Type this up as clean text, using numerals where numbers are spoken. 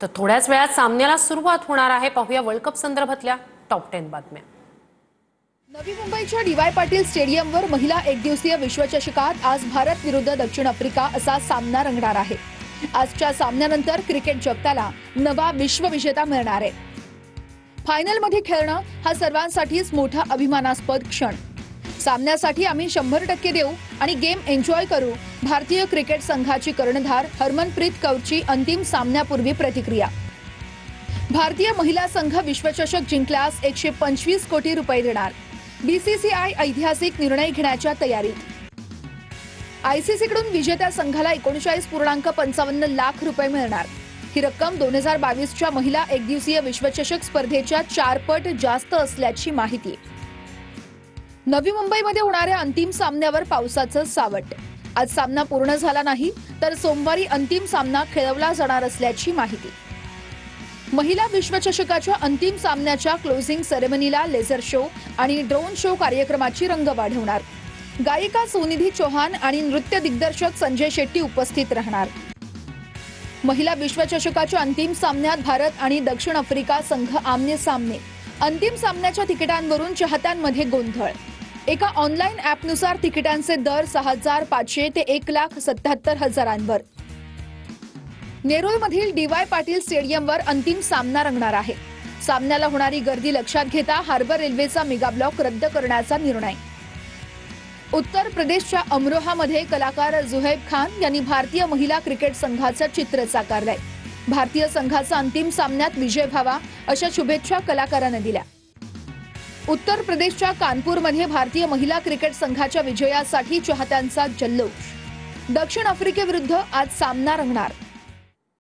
तर थोड्याच वेळात सामन्याला सुरुवात होणार आहे। पाहूया वर्ल्ड कप संदर्भातल्या टॉप 10 बातम्या। नवी मुंबईच्या डी.वाय. पाटील स्टेडियमवर महिला एकदिवसीय विश्वचषकात आज भारत विरुद्ध दक्षिण आफ्रिका असा सामना रंगणार आहे। आजच्या सामन्यानंतर क्रिकेट जगताला नवा विश्वविजेता मिळणार आहे। फायनलमध्ये खेळणं हा सर्वांसाठीच मोठा अभिमानास्पद क्षण। सामन्यासाठी आम्ही 100% देऊ आणि गेम एन्जॉय करू। भारतीय क्रिकेट संघाची कर्णधार हरमनप्रीत कौरची अंतिम सामन्यापूर्वी प्रतिक्रिया। भारतीय महिला संघ विश्वचषक जिंकल्यास 125 कोटी रुपये देणार। बीसीसीआय ऐतिहासिक निर्णय घेण्याच्या तयारीत। आयसीसीकडून विजेत्या संघाला 39.55 लाख रुपये मिळणार। ही रक्कम 2022च्या महिला एकदिवसीय विश्वचषक स्पर्धेच्या 4 पट जास्त असल्याची माहिती। नवी मुंबईमध्ये होणाऱ्या अंतिम सामन्यावर पावसाचं सावट। आज सामना पूर्ण झाला नाही तर सोमवारी अंतिम सामना खेळवला जाणार असल्याची माहिती। महिला विश्वचषकाच्या अंतिम सामन्याच्या क्लोजिंग सेरेमनीला लेझर शो आणि ड्रोन शो कार्यक्रमाची रंगत होणार। गायिका सुनिधी चौहान आणि नृत्य दिग्दर्शक संजय शेट्टी उपस्थित राहणार। महिला विश्वचषकाच्या अंतिम सामन्यात भारत आणि दक्षिण आफ्रिका संघ आमने सामने। अंतिम सामन्याच्या तिकिटांवरून चाहत्यांमध्ये गोंधळ। एका ऑनलाईन ॲपनुसार तिकिटांचे दर 6,500 ते 1,77,000 नेरूळमधील डी.वाय. पाटील स्टेडियमवर अंतिम सामना रंगणार आहे। सामन्याला होणारी गर्दी लक्षात घेता हार्बर रेल्वेचा मेगा ब्लॉक रद्द करण्याचा निर्णय। उत्तर प्रदेशच्या अमरोहामध्ये कलाकार झुहैब खान यांनी भारतीय महिला क्रिकेट संघाचं चित्र साकारलंय। भारतीय संघाचा अंतिम सामन्यात विजय व्हावा अशा शुभेच्छा कलाकारांनी दिल्या। उत्तर प्रदेशच्या कानपूरमध्ये भारतीय महिला क्रिकेट संघाच्या विजयासाठी चाहत्यांचा जल्लोष। दक्षिण आफ्रिकेविरुद्ध आज सामना रंगणार।